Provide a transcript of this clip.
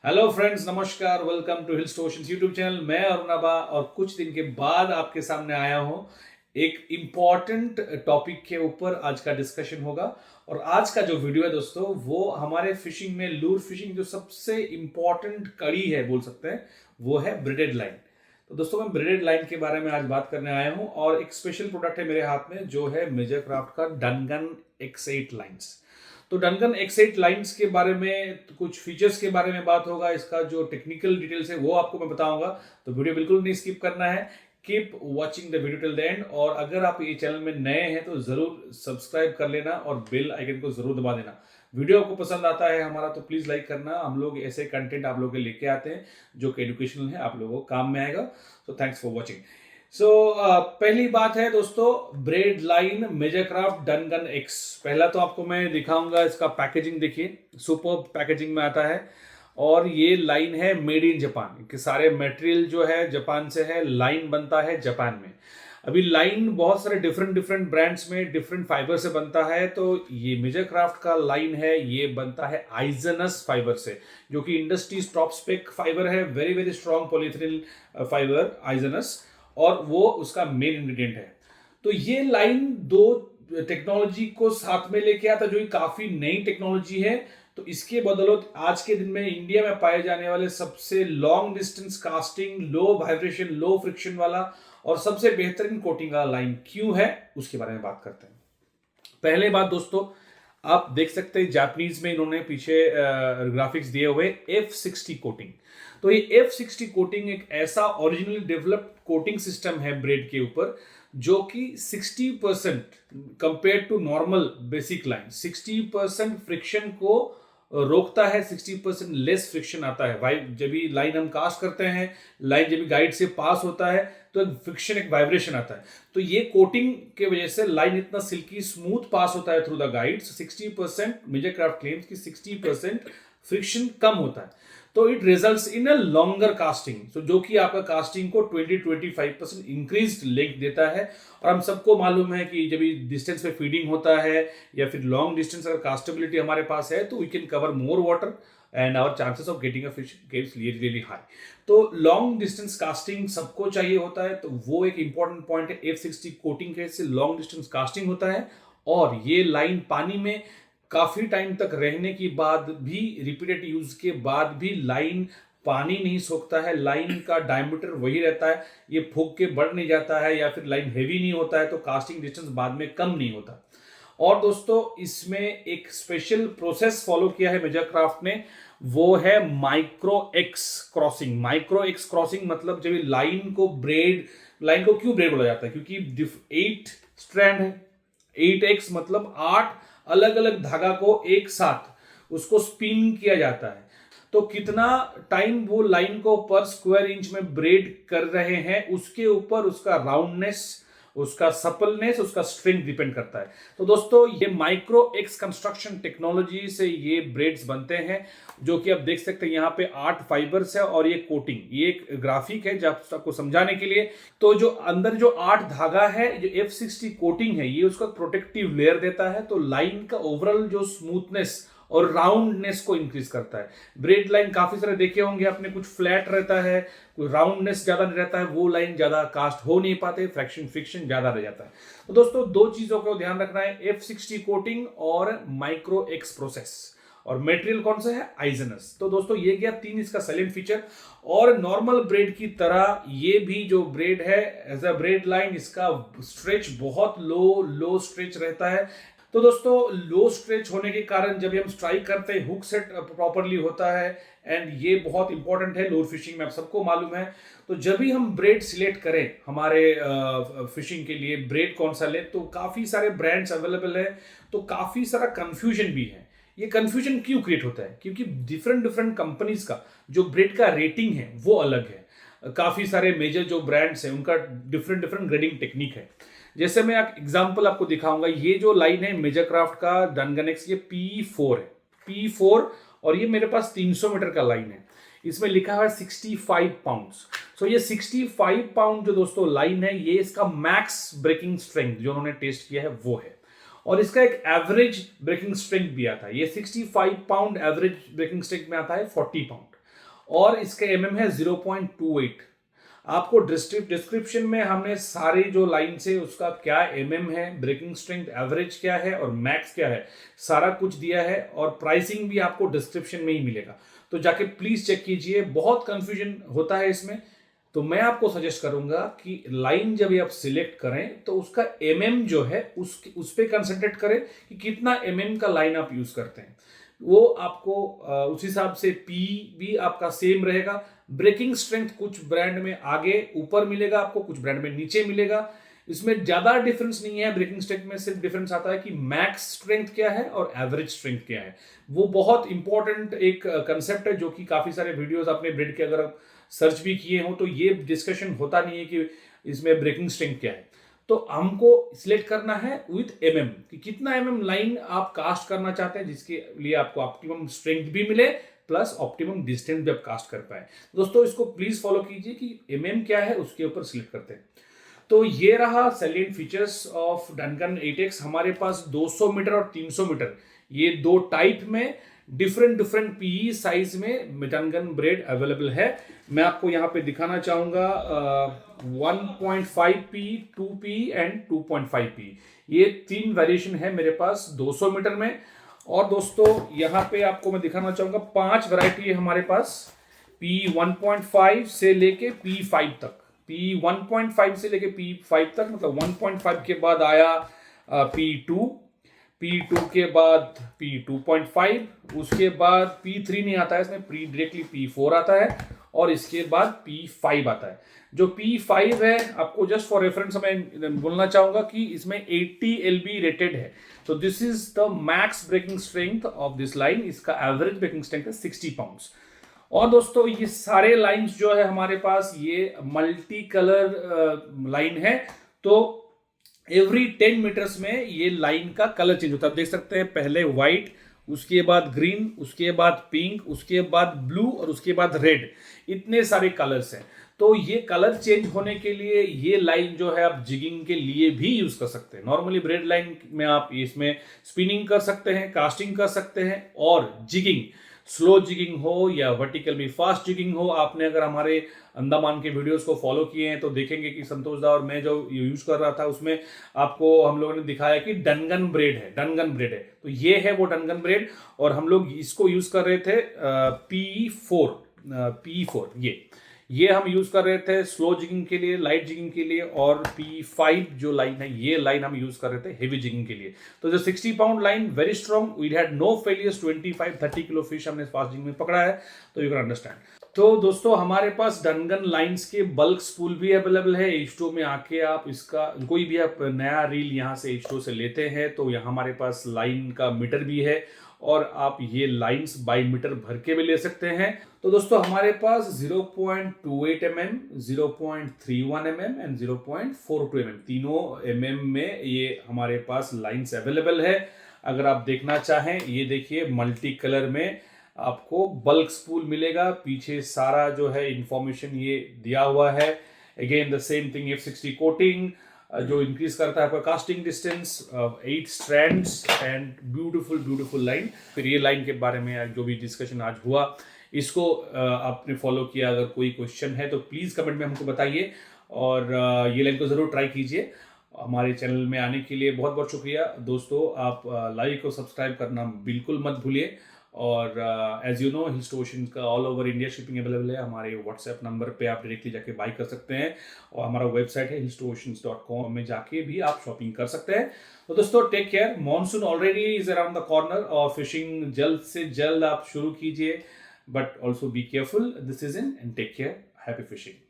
Hello friends, नमस्कार। Welcome to hill station YouTube channel. मैं अरुण आबा और कुछ दिन के बाद आपके सामने आया हूं। एक इम्पॉर्टेंट टॉपिक के ऊपर आज का डिस्कशन होगा। और आज का जो वीडियो है दोस्तों, वो हमारे फिशिंग में, लूर फिशिंग जो सबसे इम्पॉर्टेंट कड़ी है बोल सकते हैं, वो है ब्रेडेड लाइन। तो दोस्तों, मैं ब्रेडेड लाइन के बारे में आज बात करने आया हूं और एक स्पेशल प्रोडक्ट है मेरे हाथ में, जो है मेजर क्राफ्ट का डनगन X8 लाइन्स। तो डनगन X8 लाइन्स के बारे में, कुछ फीचर्स के बारे में बात होगा। इसका जो टेक्निकल डिटेल्स है वो आपको मैं बताऊंगा। तो वीडियो बिल्कुल नहीं स्किप करना है। Keep watching the video till the end. और अगर आप ये चैनल में नए हैं तो जरूर सब्सक्राइब कर लेना और बेल आइकन को जरूर दबा देना। वीडियो आपको पसंद आता है हमारा तो प्लीज लाइक करना। हम लोग ऐसे कंटेंट आप लोगों के लेके आते हैं जो कि एजुकेशनल है, आप लोगों को काम में आएगा। So thanks for watching. पहली बात है दोस्तों, ब्रेड लाइन मेजरक्राफ्ट डनगन X। पहला तो आपको मैं दिखाऊंगा इसका पैकेजिंग। देखिए, सुपर पैकेजिंग में आता है। और ये लाइन है मेड इन जापान, कि सारे मटेरियल जो है जापान से है, लाइन बनता है जापान में। अभी लाइन बहुत सारे डिफरेंट डिफरेंट ब्रांड्स में डिफरेंट फाइबर से बनता है। तो ये मेजरक्राफ्ट का लाइन है, ये बनता है आइजनस फाइबर से, जो कि इंडस्ट्रीज टॉप स्पेक फाइबर है। Very very strong polyethylene fibre आइजनस, और वो उसका मेन इंग्रेडिएंट है। तो ये लाइन दो टेक्नोलॉजी को साथ में लेके आता, जो काफी नई टेक्नोलॉजी है। तो इसके बदौलत आज के दिन में इंडिया में पाए जाने वाले सबसे long distance casting, low vibration, लो फ्रिक्शन वाला और सबसे बेहतरीन कोटिंग वाला लाइन क्यों है, उसके बारे में बात करते हैं। पहले बात दोस्तों, आप देख सकते हैं जापानीज में इन्होंने पीछे ग्राफिक्स दिए हुए F60 कोटिंग। तो ये F60 कोटिंग एक ऐसा ओरिजिनली डेवलप्ड कोटिंग सिस्टम है ब्रेड के ऊपर, जो कि 60% compare to normal basic line 60% friction को रोकता है। 60% लेस फ्रिक्शन आता है। जब भी लाइन हम कास्ट करते हैं, लाइन जब भी गाइड से पास होता है तो एक फ्रिक्शन, एक वाइब्रेशन आता है। तो ये कोटिंग के वजह से लाइन इतना सिल्की स्मूथ पास होता है थ्रू द गाइड। 60% मेजरक्राफ्ट क्लेम्स कि 60% फ्रिक्शन कम होता है। तो it results in a longer casting, तो जो कि आपका कास्टिंग को 20-25% इंक्रीज लेंथ देता है। और हम सबको मालूम है कि जब डिस्टेंस पे फीडिंग होता है या फिर लॉन्ग डिस्टेंस अगर कास्टेबिलिटी हमारे पास है, तो we can cover more water and our chances of getting a fish gets really high. तो लॉन्ग डिस्टेंस कास्टिंग सबको चाहिए होता है, तो वो एक इंपॉर्टेंट पॉइंट है। F60 कोटिंग के से लॉन्ग डिस्टेंस कास्टिंग होता है। और ये लाइन पानी में काफी टाइम तक रहने के बाद भी, रिपीटेड यूज के बाद भी लाइन पानी नहीं सोखता है। लाइन का डायमीटर वही रहता है, ये फूक के बढ़ नहीं जाता है, या फिर लाइन हेवी नहीं होता है, तो कास्टिंग डिस्टेंस बाद में कम नहीं होता। और दोस्तों, इसमें एक स्पेशल प्रोसेस फॉलो किया है मेजरक्राफ्ट ने, वो है micro x crossing. Micro x crossing मतलब, जब लाइन को क्यों ब्रेड बोला जाता है, क्योंकि 8 स्ट्रैंड है। 8x मतलब 8 अलग अलग धागा को एक साथ उसको स्पिन किया जाता है। तो कितना टाइम वो लाइन को पर स्क्वायर इंच में ब्रेड कर रहे हैं, उसके ऊपर उसका राउंडनेस, उसका सपलनेस, उसका स्ट्रेंथ डिपेंड करता है। तो दोस्तों, ये माइक्रो एक्स कंस्ट्रक्शन टेक्नोलॉजी से ये ब्रेड्स बनते हैं, जो कि आप देख सकते हैं यहाँ पे 8 फाइबर्स है और ये कोटिंग। ये एक ग्राफिक है जब आपको समझाने के लिए। तो जो अंदर जो 8 धागा है, जो F60 कोटिंग है, ये उसका प्रोटेक्टिव लेयर देता है। तो लाइन का ओवरऑल जो स्मूथनेस और राउंडनेस को इंक्रीज करता है। ब्रेड लाइन काफी सारे देखे होंगे आपने, कुछ फ्लैट रहता है, कोई राउंडनेस ज्यादा नहीं रहता है, वो लाइन ज्यादा कास्ट हो नहीं पाते, फ्रिक्शन ज्यादा रह जाता है। तो दोस्तों, दो चीजों को ध्यान रखना है, F60 कोटिंग और माइक्रो एक्स प्रोसेस। और मटेरियल कौन सा है, आइजनस। तो दोस्तों, ये गया 3 इसका साइलेंट फीचर। और नॉर्मल ब्रेड की तरह ये भी जो ब्रेड है, एज अ ब्रेड लाइन, इसका स्ट्रेच बहुत लो स्ट्रेच रहता है। तो दोस्तों, लो स्ट्रेच होने के कारण जब हम स्ट्राइक करते हैं, हुक सेट प्रॉपरली होता है। एंड ये बहुत इंपॉर्टेंट है लूर फिशिंग में, आप सबको मालूम है। तो जब भी हम ब्रेड सिलेक्ट करें हमारे फिशिंग के लिए, ब्रेड कौन सा ले, तो काफी सारे ब्रांड्स अवेलेबल है, तो काफी सारा कंफ्यूजन भी है। ये कंफ्यूजन क्यों क्रिएट होता है, क्योंकि डिफरेंट डिफरेंट कंपनीज का जो ब्रेड का रेटिंग है वो अलग है। काफी सारे मेजर जो ब्रांड्स हैं, उनका डिफरेंट डिफरेंट ग्रेडिंग टेक्निक है। जैसे मैं एक एग्जांपल आपको दिखाऊंगा। ये जो लाइन है मेजरक्राफ्ट का डनगन X, ये P4 है, P4। और ये मेरे पास 300 मीटर का लाइन है। इसमें लिखा हुआ है 65 पाउंड्स। सो ये 65 पाउंड जो दोस्तों लाइन है, ये इसका मैक्स ब्रेकिंग स्ट्रेंथ जो उन्होंने टेस्ट किया है वो है। और इसका एक एवरेज ब्रेकिंग स्ट्रेंथ भी आता है। ये 65 पाउंड एवरेज ब्रेकिंग स्ट्रेंथ में आता है 40 पाउंड। और इसका एमएम है 0.28। आपको डिस्क्रिप्शन में हमने सारी जो लाइन से उसका क्या एमएम है, ब्रेकिंग स्ट्रेंथ एवरेज क्या है और मैक्स क्या है, सारा कुछ दिया है और प्राइसिंग भी आपको डिस्क्रिप्शन में ही मिलेगा। तो जाके प्लीज चेक कीजिए, बहुत कंफ्यूजन होता है इसमें। तो मैं आपको सजेस्ट करूंगा कि लाइन जब आप सिलेक्ट करें तो उसका एमएम जो है उस पे कंसंट्रेट करें कि कितना एमएम का लाइन आप यूज करते हैं। वो आपको उस हिसाब से पी भी आपका सेम रहेगा। ब्रेकिंग स्ट्रेंथ कुछ ब्रांड में आगे ऊपर मिलेगा आपको, कुछ ब्रांड में नीचे मिलेगा। इसमें ज्यादा डिफरेंस नहीं है। ब्रेकिंग स्ट्रेंथ में सिर्फ डिफरेंस आता है कि मैक्स स्ट्रेंथ क्या है और एवरेज स्ट्रेंथ क्या है। वो बहुत इंपॉर्टेंट एक कंसेप्ट है जो कि काफी सारे वीडियोस आपने ब्रेड के अगर सर्च भी किए हो तो ये डिस्कशन होता नहीं है कि इसमें ब्रेकिंग स्ट्रेंथ क्या है। तो हमको सिलेक्ट करना है विथ एमएम कि कितना एमएम लाइन आप कास्ट करना चाहते हैं, जिसके लिए आपको ऑप्टिमम स्ट्रेंथ भी मिले प्लस ऑप्टिमम डिस्टेंस भी आप कास्ट कर पाए। दोस्तों इसको प्लीज फॉलो कीजिए कि एमएम क्या है उसके ऊपर सिलेक्ट करते हैं। तो ये रहा सैलिएंट फीचर्स ऑफ डनगन 8X। हमारे पास 200 मीटर और 300 मीटर ये दो टाइप में डिफरेंट पीई साइज में डनगन ब्रेड अवेलेबल है। मैं आपको यहाँ पे दिखाना चाहूंगा 1.5P, 2P एंड 2.5P। ये तीन वेरिएशन है मेरे पास 200 मीटर में। और दोस्तों यहाँ पे आपको मैं दिखाना चाहूंगा 5 वैरायटी है हमारे पास, P 1.5 से लेके P5 तक। P 1.5 से लेके P5 तक, मतलब 1.5 के बाद आया P2, P2 के बाद P 2.5, उसके बाद P3 नहीं आता है इसमें, डायरेक्टली P4 आता है और इसके बाद P5 आता है। जो P5 है आपको जस्ट फॉर रेफरेंस मैं बोलना चाहूंगा कि इसमें 80 LB रेटेड है। तो this is the max breaking strength of this line. इसका एवरेज ब्रेकिंग स्ट्रेंथ है 60 पाउंड्स। और दोस्तों ये सारे लाइंस जो है हमारे पास ये मल्टी कलर लाइन है। तो एवरी 10 मीटर्स में ये लाइन का कलर चेंज होता है। आप देख सकते हैं पहले व्हाइट, उसके बाद ग्रीन, उसके बाद पिंक, उसके बाद ब्लू और उसके बाद रेड, इतने सारे कलर्स हैं। तो ये कलर चेंज होने के लिए ये लाइन जो है आप जिगिंग के लिए भी यूज कर सकते हैं। नॉर्मली ब्रेड लाइन में आप इसमें स्पिनिंग कर सकते हैं, कास्टिंग कर सकते हैं और जिगिंग, स्लो जिगिंग हो या वर्टिकल में फास्ट जिगिंग हो। आपने अगर हमारे अंडमान के वीडियोस को फॉलो किए हैं तो देखेंगे कि संतोष दा और मैं जो यूज कर रहा था उसमें आपको हम लोगों ने दिखाया कि डनगन ब्रेड है, डनगन ब्रेड है। तो ये है वो डनगन ब्रेड और हम लोग इसको यूज कर रहे थे P4 ये हम यूज कर रहे थे स्लो जिगिंग के लिए, लाइट जिगिंग के लिए। और P5 जो लाइन है ये लाइन हम यूज कर रहे थे हेवी जिगिंग के लिए। तो जो 60 pound line very strong, we had no failures. 25-30 kilo fish हमने फास्ट जिगिंग में पकड़ा है, तो यू कैन अंडरस्टैंड। तो दोस्तों हमारे पास डनगन लाइंस के बल्क स्पूल भी अवेलेबल है। H2 में आके आप इसका कोई भी आप नया रील यहाँ से H2 से लेते हैं तो यहाँ हमारे पास लाइन का मीटर भी है और आप ये लाइंस बाई मीटर भर के भी ले सकते हैं। तो दोस्तों हमारे पास 0.28 mm, 0.31 mm एंड 0.42 mm तीनों mm में ये हमारे पास लाइंस अवेलेबल है। अगर आप देखना चाहें ये देखिए मल्टी कलर में आपको बल्क स्पूल मिलेगा। पीछे सारा जो है इंफॉर्मेशन ये दिया हुआ है। Again the same thing, F60 coating जो इंक्रीज करता है आपका casting distance, 8 strands and beautiful line. फिर ये लाइन के बारे में जो भी डिस्कशन आज हुआ इसको आपने फॉलो किया। अगर कोई क्वेश्चन है तो प्लीज कमेंट में हमको बताइए और ये लाइन को जरूर ट्राई कीजिए। हमारे चैनल में आने के लिए बहुत बहुत शुक्रिया दोस्तों। आप लाइक और सब्सक्राइब करना बिल्कुल मत भूलिए। और as you know hills to ocean का all over India shipping available है। हमारे व्हाट्सएप नंबर पे आप डायरेक्टली जाके बाई कर सकते हैं और हमारा वेबसाइट है hillstooceans.com में जाके भी आप शॉपिंग कर सकते हैं। तो दोस्तों take care. Monsoon already is around the corner और फिशिंग जल्द से जल्द आप शुरू कीजिए, but also be careful this season and take care. Happy fishing.